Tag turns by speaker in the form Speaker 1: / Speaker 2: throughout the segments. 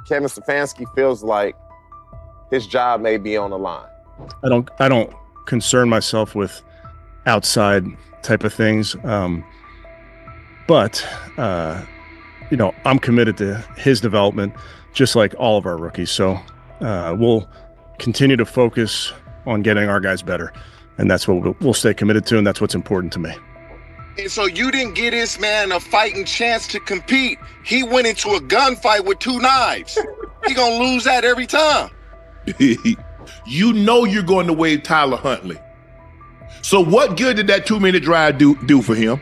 Speaker 1: Kevin Stefanski feels like his job may be on the line?
Speaker 2: I don't concern myself with outside type of things. But I'm committed to his development, just like all of our rookies. So we'll continue to focus on getting our guys better. And that's what we'll stay committed to. And that's what's important to me.
Speaker 3: And so you didn't get this man a fighting chance to compete. He went into a gunfight with 2 knives. He gonna lose that every time.
Speaker 4: You know you're going to waive Tyler Huntley. So what good did that 2-minute drive do for him?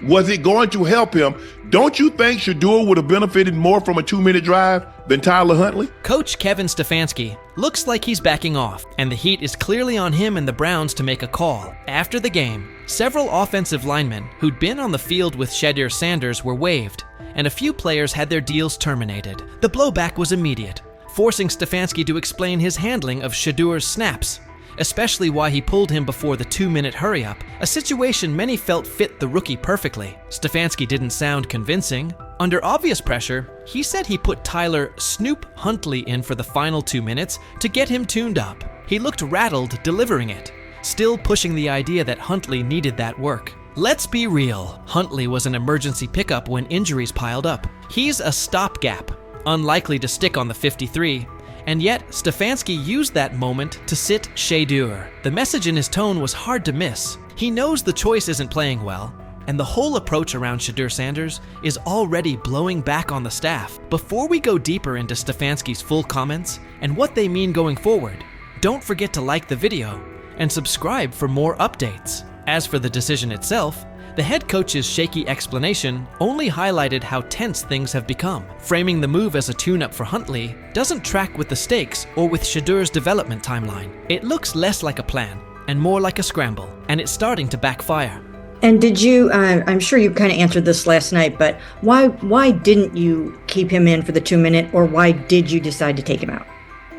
Speaker 4: Was it going to help him? Don't you think Shedeur would have benefited more from a 2-minute drive than Tyler Huntley?
Speaker 5: Coach Kevin Stefanski looks like he's backing off, and the heat is clearly on him and the Browns to make a call. After the game, several offensive linemen who'd been on the field with Shedeur Sanders were waived, and a few players had their deals terminated. The blowback was immediate, forcing Stefanski to explain his handling of Shedeur's snaps, especially why he pulled him before the 2-minute hurry-up, a situation many felt fit the rookie perfectly. Stefanski didn't sound convincing. Under obvious pressure, he said he put Tyler Snoop Huntley in for the final 2 minutes to get him tuned up. He looked rattled delivering it, still pushing the idea that Huntley needed that work. Let's be real, Huntley was an emergency pickup when injuries piled up. He's a stopgap, unlikely to stick on the 53, and yet Stefanski used that moment to sit Shedeur. The message in his tone was hard to miss. He knows the choice isn't playing well, and the whole approach around Shedeur Sanders is already blowing back on the staff. Before we go deeper into Stefanski's full comments and what they mean going forward, don't forget to like the video and subscribe for more updates. As for the decision itself, the head coach's shaky explanation only highlighted how tense things have become. Framing the move as a tune-up for Huntley doesn't track with the stakes or with Shedeur's development timeline. It looks less like a plan and more like a scramble, and it's starting to backfire.
Speaker 6: And did you, I'm sure you kind of answered this last night, but why didn't you keep him in for the 2-minute, or why did you decide to take him out?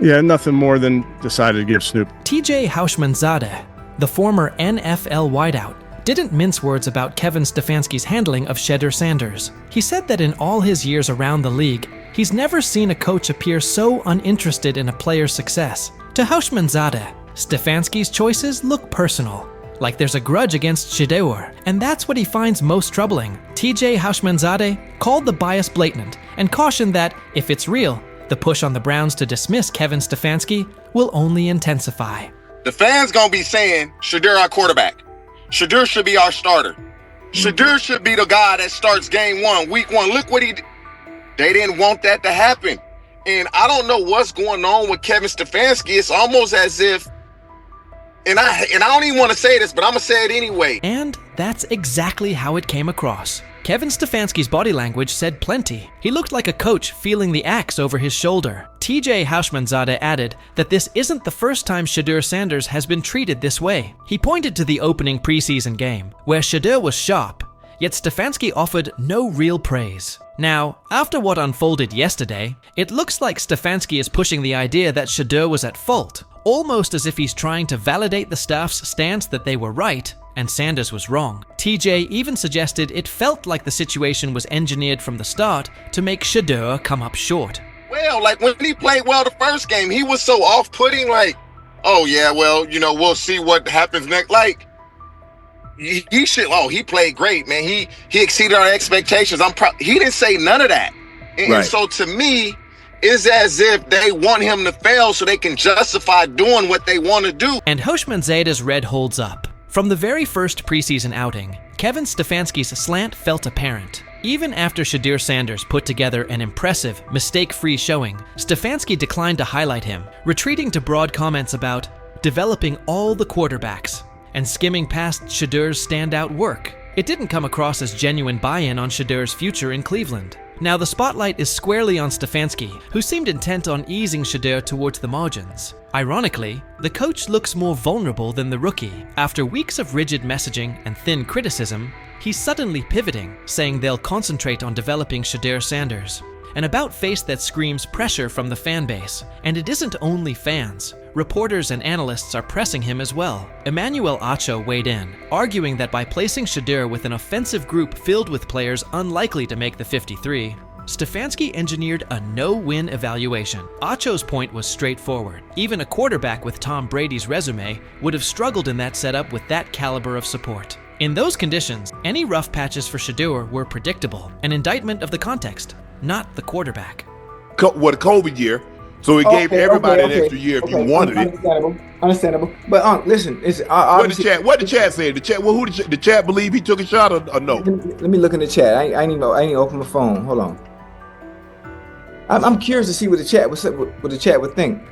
Speaker 2: Yeah, nothing more than decided to give Snoop.
Speaker 5: TJ Houshmandzadeh, the former NFL wideout, didn't mince words about Kevin Stefanski's handling of Shedeur Sanders. He said that in all his years around the league, he's never seen a coach appear so uninterested in a player's success. To Houshmandzadeh, Stefanski's choices look personal, like there's a grudge against Shedeur, and that's what he finds most troubling. TJ Houshmandzadeh called the bias blatant and cautioned that, if it's real, the push on the Browns to dismiss Kevin Stefanski will only intensify.
Speaker 3: The fans gonna be saying, Shedeur our quarterback. Shedeur should be our starter. Shedeur should be the guy that starts game 1, week 1. Look what he did. They didn't want that to happen. And I don't know what's going on with Kevin Stefanski. It's almost as if, and I don't even want to say this, but I'm going to say it anyway.
Speaker 5: And that's exactly how it came across. Kevin Stefanski's body language said plenty. He looked like a coach feeling the axe over his shoulder. TJ Houshmandzadeh added that this isn't the first time Shedeur Sanders has been treated this way. He pointed to the opening preseason game, where Shedeur was sharp, yet Stefanski offered no real praise. Now, after what unfolded yesterday, it looks like Stefanski is pushing the idea that Shedeur was at fault, almost as if he's trying to validate the staff's stance that they were right and Sanders was wrong. TJ even suggested it felt like the situation was engineered from the start to make Shedeur come up short.
Speaker 3: Well, like when he played well the first game, he was so off-putting, like, oh yeah, well, we'll see what happens next. Like, he played great, man. He exceeded our expectations. He didn't say none of that. And
Speaker 4: Right.
Speaker 3: So to me, it's as if they want him to fail so they can justify doing what they want to do.
Speaker 5: And Houshmandzadeh's red holds up. From the very first preseason outing, Kevin Stefanski's slant felt apparent. Even after Shedeur Sanders put together an impressive, mistake-free showing, Stefanski declined to highlight him, retreating to broad comments about developing all the quarterbacks and skimming past Shedeur's standout work. It didn't come across as genuine buy-in on Shedeur's future in Cleveland. Now the spotlight is squarely on Stefanski, who seemed intent on easing Shedeur towards the margins. Ironically, the coach looks more vulnerable than the rookie. After weeks of rigid messaging and thin criticism, he's suddenly pivoting, saying they'll concentrate on developing Shedeur Sanders. An about-face that screams pressure from the fan base. And it isn't only fans. Reporters and analysts are pressing him as well. Emmanuel Acho weighed in, arguing that by placing Shedeur with an offensive group filled with players unlikely to make the 53, Stefanski engineered a no-win evaluation. Acho's point was straightforward. Even a quarterback with Tom Brady's resume would have struggled in that setup with that caliber of support. In those conditions, any rough patches for Shedeur were predictable, an indictment of the context, not the quarterback.
Speaker 4: The COVID year, so he gave everybody an extra year if you wanted it.
Speaker 7: Understandable. But listen, it's
Speaker 4: What the chat say? The chat believe he took a shot or no?
Speaker 7: Let me look in the chat. I ain't even open my phone. Hold on. I'm curious to see what the chat would think.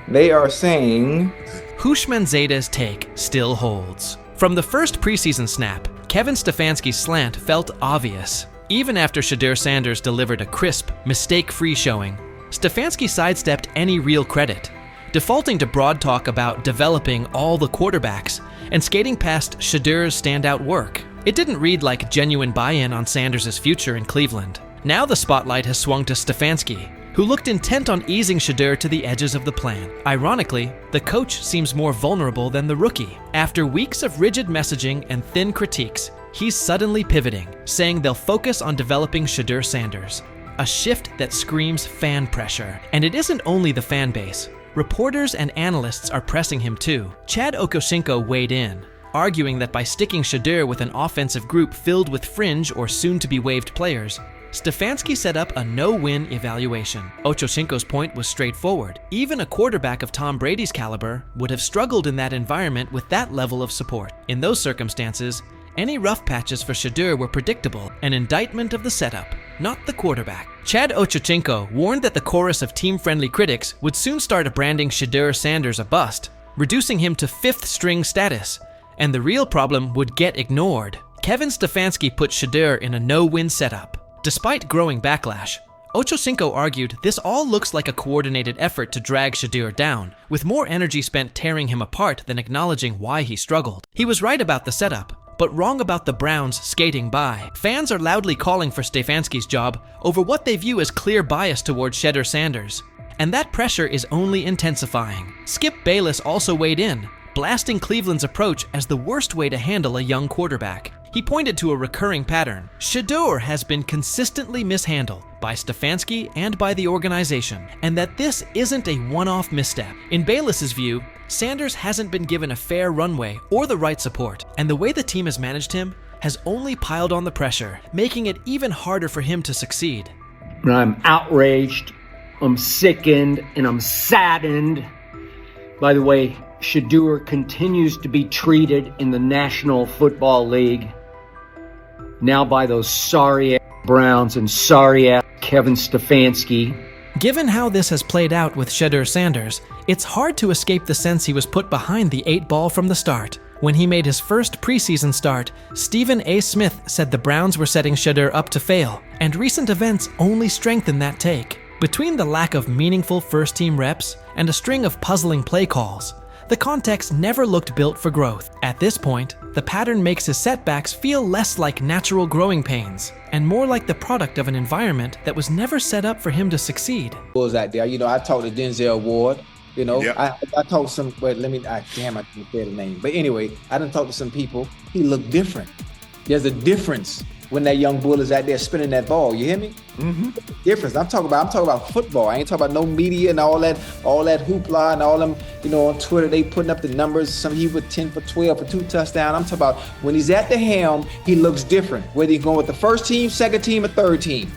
Speaker 7: They are saying
Speaker 5: Hushman Zeta's take still holds. From the first preseason snap, Kevin Stefanski's slant felt obvious. Even after Shedeur Sanders delivered a crisp, mistake-free showing, Stefanski sidestepped any real credit, defaulting to broad talk about developing all the quarterbacks and skating past Shedeur's standout work. It didn't read like genuine buy-in on Sanders' future in Cleveland. Now the spotlight has swung to Stefanski, who looked intent on easing Shedeur to the edges of the plan. Ironically, the coach seems more vulnerable than the rookie. After weeks of rigid messaging and thin critiques, he's suddenly pivoting, saying they'll focus on developing Shedeur Sanders. A shift that screams fan pressure. And it isn't only the fan base. Reporters and analysts are pressing him too. Chad Okosinko weighed in, arguing that by sticking Shedeur with an offensive group filled with fringe or soon-to-be-waived players, Stefanski set up a no-win evaluation. Ochocinco's point was straightforward. Even a quarterback of Tom Brady's caliber would have struggled in that environment with that level of support. In those circumstances, any rough patches for Shedeur were predictable, an indictment of the setup, not the quarterback. Chad Ochocinco warned that the chorus of team-friendly critics would soon start branding Shedeur Sanders a bust, reducing him to fifth-string status, and the real problem would get ignored. Kevin Stefanski put Shedeur in a no-win setup. Despite growing backlash, Ochocinco argued this all looks like a coordinated effort to drag Shedeur down, with more energy spent tearing him apart than acknowledging why he struggled. He was right about the setup, but wrong about the Browns skating by. Fans are loudly calling for Stefanski's job over what they view as clear bias towards Shedeur Sanders, and that pressure is only intensifying. Skip Bayless also weighed in, blasting Cleveland's approach as the worst way to handle a young quarterback. He pointed to a recurring pattern. Shedeur has been consistently mishandled by Stefanski and by the organization, and that this isn't a one-off misstep. In Bayless's view, Sanders hasn't been given a fair runway or the right support, and the way the team has managed him has only piled on the pressure, making it even harder for him to succeed.
Speaker 8: I'm outraged, I'm sickened, and I'm saddened. By the way, Shedeur continues to be treated in the National Football League now by those sorry-ass Browns and sorry-ass Kevin Stefanski.
Speaker 5: Given how this has played out with Shedeur Sanders, it's hard to escape the sense he was put behind the 8-ball from the start. When he made his first preseason start, Stephen A. Smith said the Browns were setting Shedeur up to fail, and recent events only strengthen that take. Between the lack of meaningful first-team reps and a string of puzzling play calls, the context never looked built for growth. At this point, the pattern makes his setbacks feel less like natural growing pains and more like the product of an environment that was never set up for him to succeed.
Speaker 7: Was out there, I talked to Denzel Ward.
Speaker 4: Yep.
Speaker 7: I talked to some. Wait, I can't say the name. But anyway, I done talked to some people. He looked different. There's a difference when that young bull is out there spinning that ball. You hear me? Mm-hmm. Difference. I'm talking about football. I ain't talking about no media and all that hoopla and all them. On Twitter they putting up the numbers. Some he with 10 for 12 for 2 touchdowns. I'm talking about when he's at the helm, he looks different. Whether he's going with the first team, second team, or third team,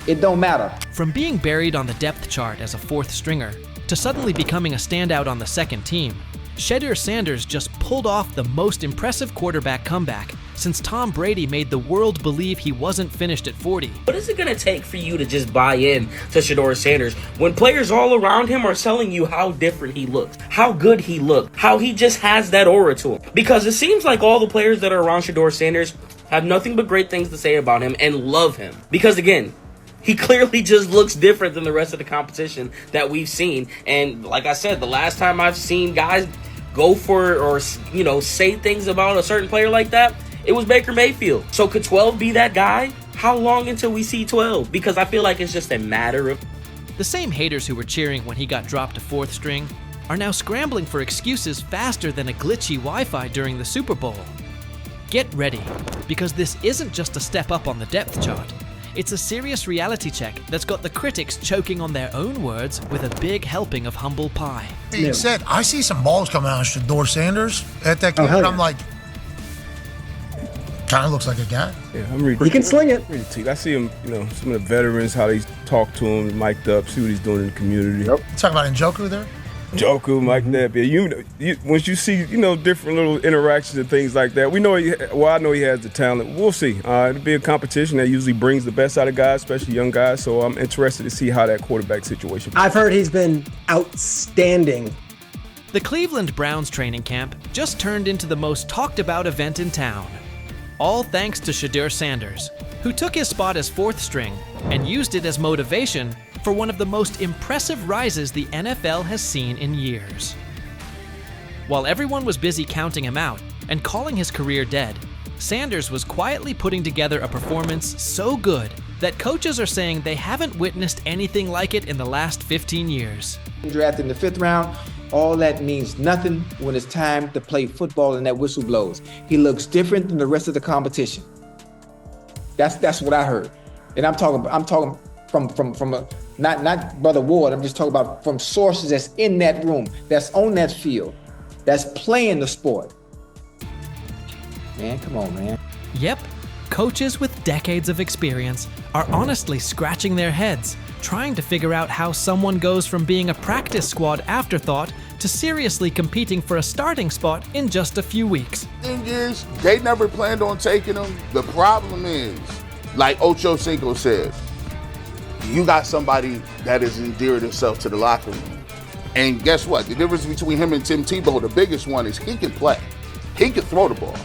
Speaker 7: it don't matter.
Speaker 5: From being buried on the depth chart as a fourth stringer to suddenly becoming a standout on the second team, Shedeur Sanders just pulled off the most impressive quarterback comeback since Tom Brady made the world believe he wasn't finished at 40.
Speaker 9: What is it going to take for you to just buy in to Shedeur Sanders when players all around him are telling you how different he looks, how good he looked, how he just has that aura to him? Because it seems like all the players that are around Shedeur Sanders have nothing but great things to say about him and love him. Because again, he clearly just looks different than the rest of the competition that we've seen. And like I said, the last time I've seen guys go for or say things about a certain player like that, it was Baker Mayfield. So could 12 be that guy? How long until we see 12? Because I feel like it's just a matter of...
Speaker 5: The same haters who were cheering when he got dropped to fourth string are now scrambling for excuses faster than a glitchy Wi-Fi during the Super Bowl. Get ready, because this isn't just a step up on the depth chart. It's a serious reality check that's got the critics choking on their own words with a big helping of humble pie.
Speaker 10: Being said, I see some balls coming out of Shedeur Sanders at that game, and I'm like, kind of looks like a guy.
Speaker 11: Yeah, I'm reading.
Speaker 12: He can sling it.
Speaker 11: I see him, some of the veterans, how they talk to him, mic'd up, see what he's doing in the community.
Speaker 10: Yep. Talking about Njoku there?
Speaker 11: Njoku, Mike Knapp. Yeah, once you see, different little interactions and things like that, I know he has the talent. We'll see. It'll be a competition that usually brings the best out of guys, especially young guys. So I'm interested to see how that quarterback situation.
Speaker 12: I've heard he's been outstanding.
Speaker 5: The Cleveland Browns training camp just turned into the most talked about event in town. All thanks to Shedeur Sanders, who took his spot as fourth string and used it as motivation for one of the most impressive rises the NFL has seen in years. While everyone was busy counting him out and calling his career dead, Sanders was quietly putting together a performance so good that coaches are saying they haven't witnessed anything like it in the last 15 years.
Speaker 7: Drafted in the 5th round, all that means nothing when it's time to play football and that whistle blows. He looks different than the rest of the competition. That's what I heard. And I'm talking from a not Brother Ward, I'm just talking about from sources that's in that room, that's on that field, that's playing the sport. Man, come on, man.
Speaker 5: Yep, coaches with decades of experience are honestly scratching their heads, trying to figure out how someone goes from being a practice squad afterthought to seriously competing for a starting spot in just a few weeks.
Speaker 13: Thing is, they never planned on taking him. The problem is, like Ocho Cinco said, you got somebody that has endeared himself to the locker room. And guess what? The difference between him and Tim Tebow, the biggest one, is he can play. He can throw the ball.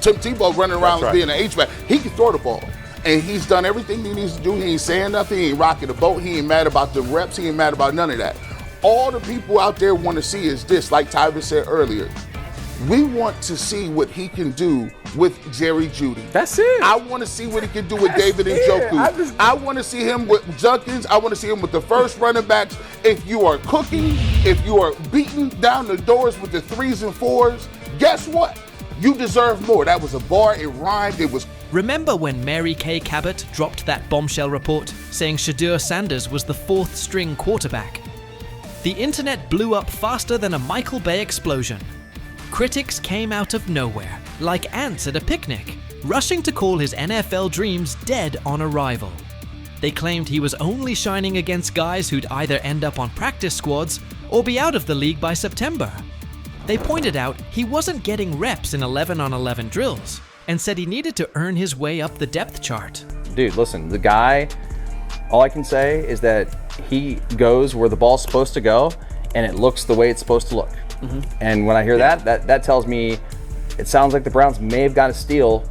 Speaker 13: Tim Tebow running around being an H-back, he can throw the ball. And he's done everything he needs to do. He ain't saying nothing. He ain't rocking the boat. He ain't mad about the reps. He ain't mad about none of that. All the people out there want to see is this, like Tyler said earlier. We want to see what he can do with Jerry Jeudy.
Speaker 12: That's it.
Speaker 13: I want to see what he can do with David Njoku. I want to see him with Junkins. I want to see him with the first running backs. If you are cooking, if you are beating down the doors with the 3s and 4s, guess what? You deserve more. That was a bar. It rhymed. It was.
Speaker 5: Remember when Mary Kay Cabot dropped that bombshell report saying Shedeur Sanders was the 4th string quarterback? The internet blew up faster than a Michael Bay explosion. Critics came out of nowhere, like ants at a picnic, rushing to call his NFL dreams dead on arrival. They claimed he was only shining against guys who'd either end up on practice squads or be out of the league by September. They pointed out he wasn't getting reps in 11-on-11 drills and said he needed to earn his way up the depth chart.
Speaker 14: Dude, listen, the guy, all I can say is that he goes where the ball's supposed to go and it looks the way it's supposed to look. Mm-hmm. And when I hear that tells me it sounds like the Browns may have got a steal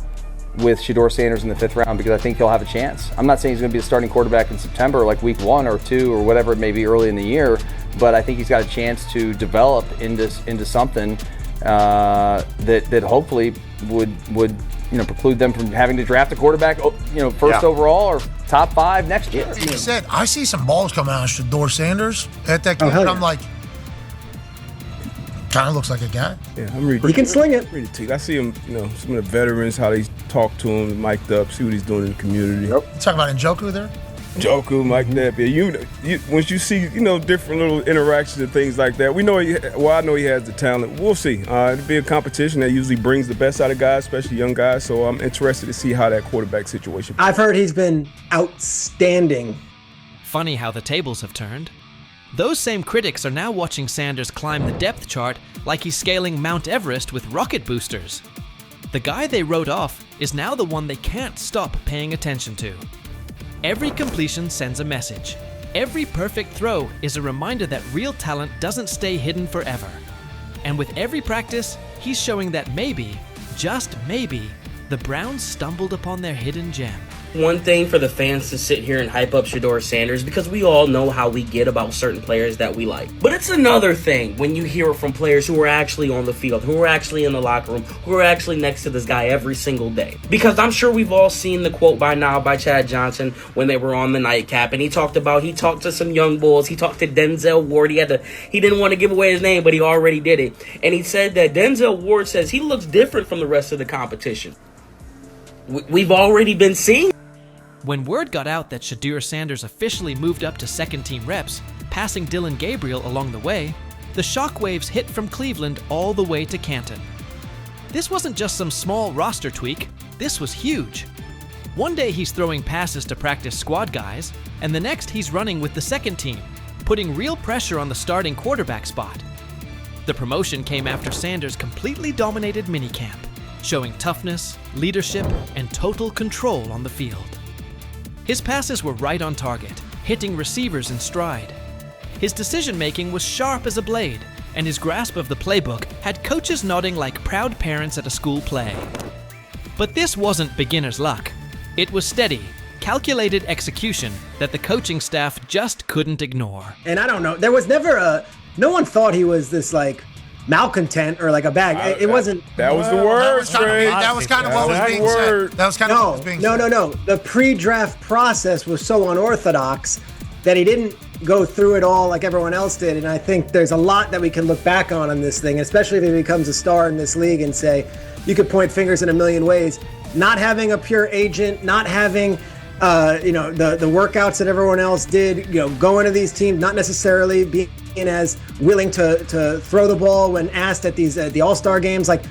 Speaker 14: with Shedeur Sanders in the 5th round because I think he'll have a chance. I'm not saying he's going to be the starting quarterback in September, like week 1 or 2 or whatever it may be early in the year, but I think he's got a chance to develop into something that hopefully would preclude them from having to draft a quarterback first overall or top 5 next year.
Speaker 10: Being said, I see some balls coming out of Shedeur Sanders at that game, and I'm like, kind of looks like a guy.
Speaker 11: Yeah, I'm reading.
Speaker 12: He can sling it.
Speaker 11: I see him, some of the veterans, how they talk to him, mic'd up, see what he's doing in the community.
Speaker 10: Yep. Talking about Njoku there?
Speaker 11: Njoku, Mike Knapp. Yeah, once you see, different little interactions and things like that, I know he has the talent. We'll see. It'll be a competition that usually brings the best out of guys, especially young guys. So I'm interested to see how that quarterback situation.
Speaker 12: I've heard he's been outstanding.
Speaker 5: Funny how the tables have turned. Those same critics are now watching Sanders climb the depth chart like he's scaling Mount Everest with rocket boosters. The guy they wrote off is now the one they can't stop paying attention to. Every completion sends a message. Every perfect throw is a reminder that real talent doesn't stay hidden forever. And with every practice, he's showing that maybe, just maybe, the Browns stumbled upon their hidden gem.
Speaker 9: One thing for the fans to sit here and hype up Shedeur Sanders because we all know how we get about certain players that we like. But it's another thing when you hear it from players who are actually on the field, who are actually in the locker room, who are actually next to this guy every single day. Because I'm sure we've all seen the quote by now by Chad Johnson when they were on the nightcap, and he talked to some young bulls. He talked to Denzel Ward. He didn't want to give away his name, but he already did it. And he said that Denzel Ward says he looks different from the rest of the competition. We've already been seeing.
Speaker 5: When word got out that Shedeur Sanders officially moved up to second-team reps, passing Dillon Gabriel along the way, the shockwaves hit from Cleveland all the way to Canton. This wasn't just some small roster tweak, this was huge. One day he's throwing passes to practice squad guys, and the next he's running with the second team, putting real pressure on the starting quarterback spot. The promotion came after Sanders completely dominated minicamp, showing toughness, leadership, and total control on the field. His passes were right on target, hitting receivers in stride. His decision-making was sharp as a blade, and his grasp of the playbook had coaches nodding like proud parents at a school play. But this wasn't beginner's luck. It was steady, calculated execution that the coaching staff just couldn't ignore.
Speaker 12: And I don't know, there was never no one thought he was this like malcontent or like a bag. It wasn't.
Speaker 11: That was the word,
Speaker 10: That was kind of what was being said. That was kind of what was being said.
Speaker 12: No. The pre-draft process was so unorthodox that he didn't go through it all like everyone else did. And I think there's a lot that we can look back on this thing, especially if he becomes a star in this league, and say, you could point fingers in a million ways. Not having a pure agent, not having the workouts that everyone else did, going to these teams, not necessarily being as willing to throw the ball when asked at the All-Star games, like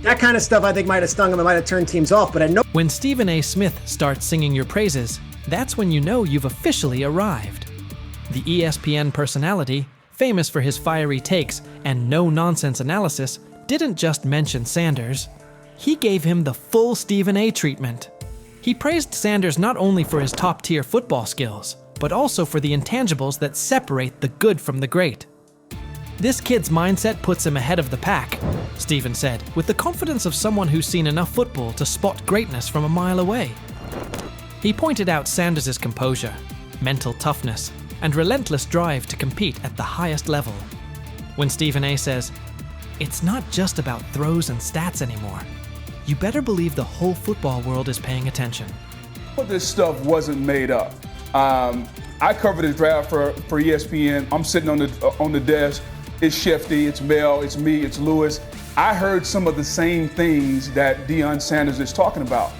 Speaker 12: that kind of stuff I think might have stung him, it might have turned teams off. But I know
Speaker 5: when Stephen A. Smith starts singing your praises, that's when you know you've officially arrived. The ESPN personality, famous for his fiery takes and no-nonsense analysis, didn't just mention Sanders. He gave him the full Stephen A. treatment. He praised Sanders not only for his top-tier football skills, but also for the intangibles that separate the good from the great. This kid's mindset puts him ahead of the pack, Stephen said, with the confidence of someone who's seen enough football to spot greatness from a mile away. He pointed out Sanders' composure, mental toughness, and relentless drive to compete at the highest level. When Stephen A. says, "It's not just about throws and stats anymore," you better believe the whole football world is paying attention.
Speaker 15: This stuff wasn't made up. I covered the draft for ESPN. I'm sitting on the desk. It's Shefty, it's Mel, it's me, it's Lewis. I heard some of the same things that Deion Sanders is talking about.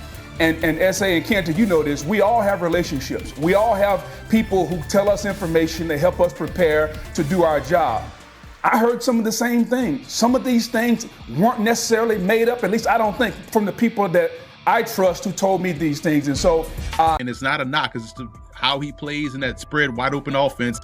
Speaker 15: And S.A. and Kenton, you know this, we all have relationships. We all have people who tell us information, they help us prepare to do our job. I heard some of the same things. Some of these things weren't necessarily made up, at least I don't think, from the people that I trust who told me these things. And so,
Speaker 16: and it's not a knock, it's just how he plays in that spread wide open offense,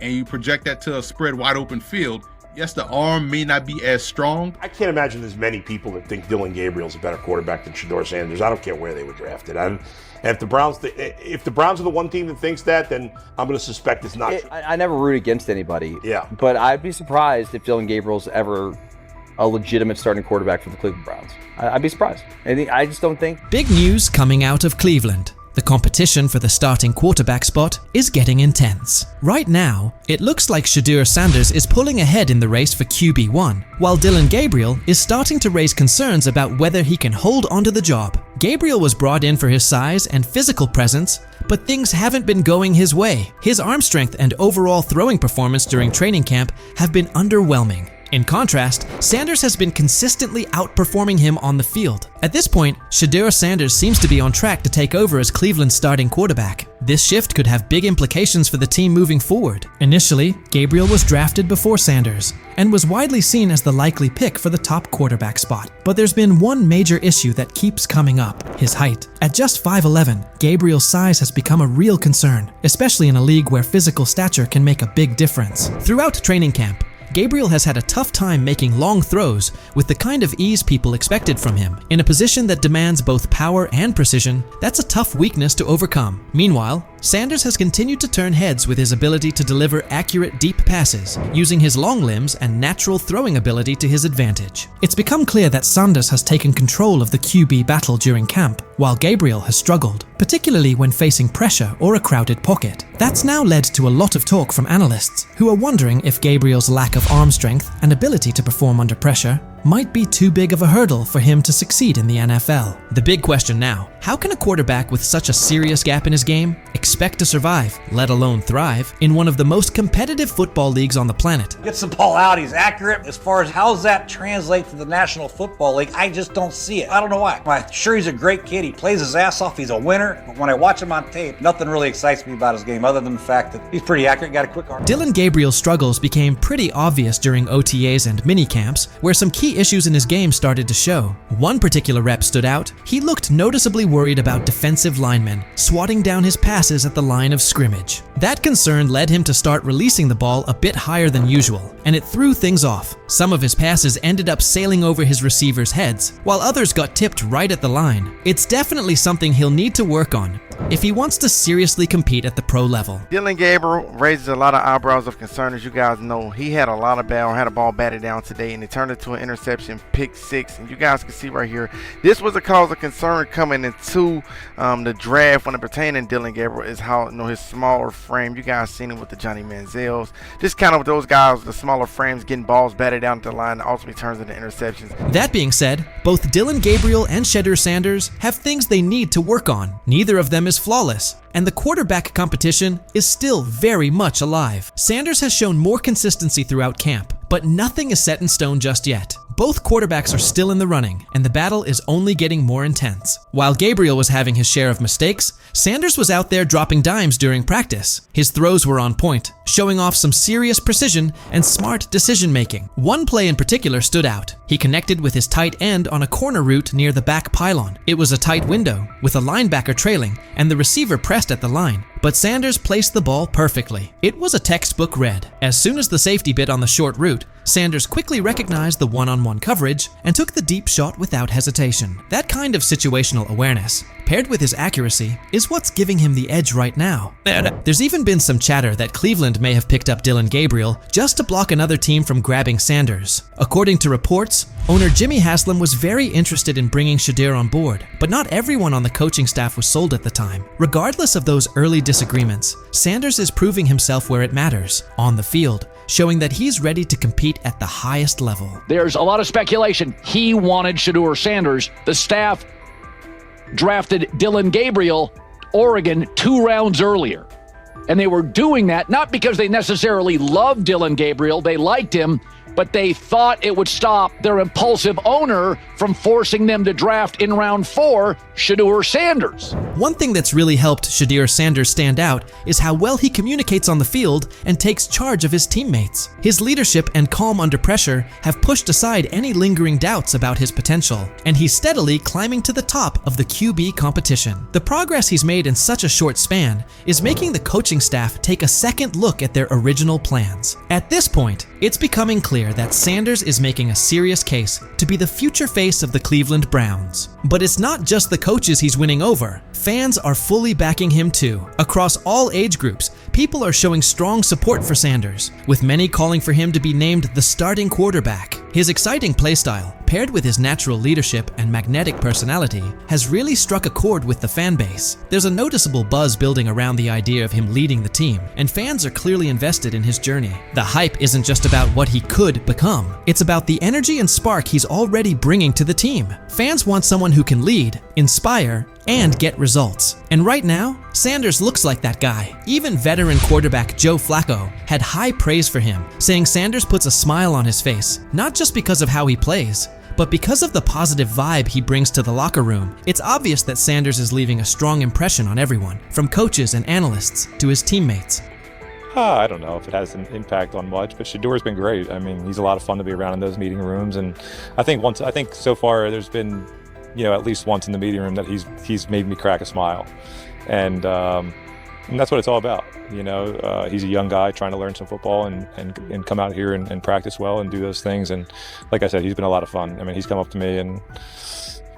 Speaker 16: and you project that to a spread wide open field. Yes, the arm may not be as strong.
Speaker 17: I can't imagine there's many people that think Dillon Gabriel's a better quarterback than Shedeur Sanders. I don't care where they were drafted. And if the Browns are the one team that thinks that, then I'm going to suspect it's not true.
Speaker 14: I never root against anybody.
Speaker 17: Yeah.
Speaker 14: But I'd be surprised if Dillon Gabriel's ever a legitimate starting quarterback for the Cleveland Browns. I'd be surprised. I just don't think.
Speaker 5: Big news coming out of Cleveland. The competition for the starting quarterback spot is getting intense. Right now, it looks like Shedeur Sanders is pulling ahead in the race for QB1, while Dillon Gabriel is starting to raise concerns about whether he can hold onto the job. Gabriel was brought in for his size and physical presence, but things haven't been going his way. His arm strength and overall throwing performance during training camp have been underwhelming. In contrast, Sanders has been consistently outperforming him on the field. At this point, Shedeur Sanders seems to be on track to take over as Cleveland's starting quarterback. This shift could have big implications for the team moving forward. Initially, Gabriel was drafted before Sanders and was widely seen as the likely pick for the top quarterback spot. But there's been one major issue that keeps coming up: his height. At just 5'11", Gabriel's size has become a real concern, especially in a league where physical stature can make a big difference. Throughout training camp, Gabriel has had a tough time making long throws with the kind of ease people expected from him. In a position that demands both power and precision, that's a tough weakness to overcome. Meanwhile, Sanders has continued to turn heads with his ability to deliver accurate deep passes, using his long limbs and natural throwing ability to his advantage. It's become clear that Sanders has taken control of the QB battle during camp, while Gabriel has struggled, particularly when facing pressure or a crowded pocket. That's now led to a lot of talk from analysts, who are wondering if Gabriel's lack of arm strength and ability to perform under pressure might be too big of a hurdle for him to succeed in the NFL. The big question now, how can a quarterback with such a serious gap in his game expect to survive, let alone thrive, in one of the most competitive football leagues on the planet?
Speaker 18: Gets the ball out, he's accurate. As far as how's that translate to the National Football League, I just don't see it. I don't know why. I'm sure he's a great kid, he plays his ass off, he's a winner, but when I watch him on tape, nothing really excites me about his game other than the fact that he's pretty accurate, got a quick arm.
Speaker 5: Dillon Gabriel's struggles became pretty obvious during OTAs and minicamps, where some key issues in his game started to show. One particular rep stood out. He looked noticeably worried about defensive linemen swatting down his passes at the line of scrimmage. That concern led him to start releasing the ball a bit higher than usual, and it threw things off. Some of his passes ended up sailing over his receivers' heads, while others got tipped right at the line. It's definitely something he'll need to work on if he wants to seriously compete at the pro level.
Speaker 19: Dillon Gabriel raises a lot of eyebrows of concern. As you guys know, he had a ball batted down today, and it turned into an interception, pick 6. And you guys can see right here, this was a cause of concern coming into the draft when it pertained to Dillon Gabriel, is how, his smaller frame. You guys seen it with the Johnny Manziels. Just kind of with those guys, the smaller frames, getting balls batted down to the line, ultimately turns into interceptions.
Speaker 5: That being said, both Dillon Gabriel and Shedeur Sanders have things they need to work on. Neither of them is flawless, and the quarterback competition is still very much alive. Sanders has shown more consistency throughout camp, but nothing is set in stone just yet. Both quarterbacks are still in the running, and the battle is only getting more intense. While Gabriel was having his share of mistakes, Sanders was out there dropping dimes during practice. His throws were on point, showing off some serious precision and smart decision-making. One play in particular stood out. He connected with his tight end on a corner route near the back pylon. It was a tight window, with a linebacker trailing, and the receiver pressed at the line. But Sanders placed the ball perfectly. It was a textbook read. As soon as the safety bit on the short route, Sanders quickly recognized the one-on-one coverage and took the deep shot without hesitation. That kind of situational awareness, paired with his accuracy, is what's giving him the edge right now. There's even been some chatter that Cleveland may have picked up Dillon Gabriel just to block another team from grabbing Sanders. According to reports, owner Jimmy Haslam was very interested in bringing Shedeur on board, but not everyone on the coaching staff was sold at the time. Regardless of those early disagreements, Sanders is proving himself where it matters, on the field, showing that he's ready to compete at the highest level.
Speaker 20: There's a lot of speculation. He wanted Shedeur Sanders. The staff drafted Dillon Gabriel, Oregon, 2 rounds earlier. And they were doing that not because they necessarily loved Dillon Gabriel, they liked him, but they thought it would stop their impulsive owner from forcing them to draft in round 4 Shedeur Sanders.
Speaker 5: One thing that's really helped Shedeur Sanders stand out is how well he communicates on the field and takes charge of his teammates. His leadership and calm under pressure have pushed aside any lingering doubts about his potential, and he's steadily climbing to the top of the QB competition. The progress he's made in such a short span is making the coaching staff take a second look at their original plans. At this point, it's becoming clear that Sanders is making a serious case to be the future face of the Cleveland Browns. But it's not just the coaches he's winning over. Fans are fully backing him too. Across all age groups, people are showing strong support for Sanders, with many calling for him to be named the starting quarterback. His exciting playstyle, paired with his natural leadership and magnetic personality, has really struck a chord with the fan base. There's a noticeable buzz building around the idea of him leading the team, and fans are clearly invested in his journey. The hype isn't just about what he could become, it's about the energy and spark he's already bringing to the team. Fans want someone who can lead, inspire, and get results. And right now, Sanders looks like that guy. Even veteran quarterback Joe Flacco had high praise for him, saying Sanders puts a smile on his face, not just because of how he plays, but because of the positive vibe he brings to the locker room. It's obvious that Sanders is leaving a strong impression on everyone, from coaches and analysts to his teammates.
Speaker 21: I don't know if it has an impact on much, but Shedeur's been great. I mean, he's a lot of fun to be around in those meeting rooms, and I think so far there's been, at least once in the meeting room that he's made me crack a smile, and that's what it's all about. He's a young guy trying to learn some football and come out here and practice well and do those things. And like I said, he's been a lot of fun. I mean, he's come up to me and.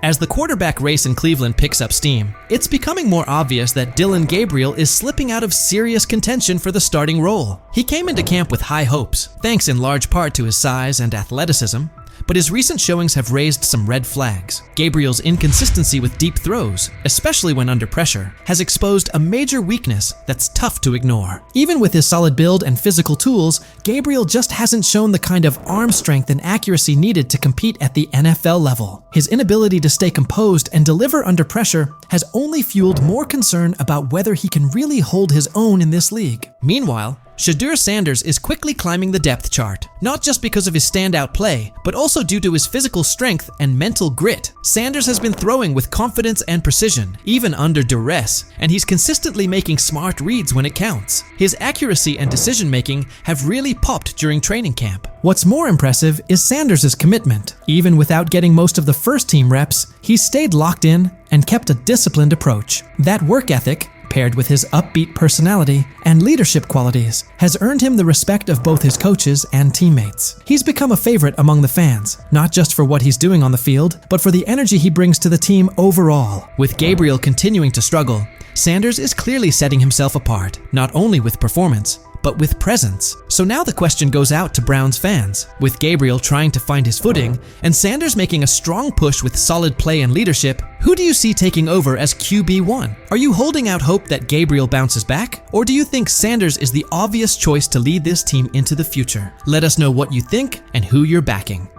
Speaker 5: As the quarterback race in Cleveland picks up steam, it's becoming more obvious that Dillon Gabriel is slipping out of serious contention for the starting role. He came into camp with high hopes, thanks in large part to his size and athleticism, but his recent showings have raised some red flags. Gabriel's inconsistency with deep throws, especially when under pressure, has exposed a major weakness that's tough to ignore. Even with his solid build and physical tools, Gabriel just hasn't shown the kind of arm strength and accuracy needed to compete at the NFL level. His inability to stay composed and deliver under pressure has only fueled more concern about whether he can really hold his own in this league. Meanwhile, Shedeur Sanders is quickly climbing the depth chart, not just because of his standout play, but also due to his physical strength and mental grit. Sanders has been throwing with confidence and precision, even under duress, and he's consistently making smart reads when it counts. His accuracy and decision-making have really popped during training camp. What's more impressive is Sanders' commitment. Even without getting most of the first-team reps, he's stayed locked in and kept a disciplined approach. That work ethic, paired with his upbeat personality and leadership qualities, has earned him the respect of both his coaches and teammates. He's become a favorite among the fans, not just for what he's doing on the field, but for the energy he brings to the team overall. With Gabriel continuing to struggle, Sanders is clearly setting himself apart, not only with performance, but with presence. So now the question goes out to Browns fans. With Gabriel trying to find his footing, and Sanders making a strong push with solid play and leadership, who do you see taking over as QB1? Are you holding out hope that Gabriel bounces back? Or do you think Sanders is the obvious choice to lead this team into the future? Let us know what you think and who you're backing.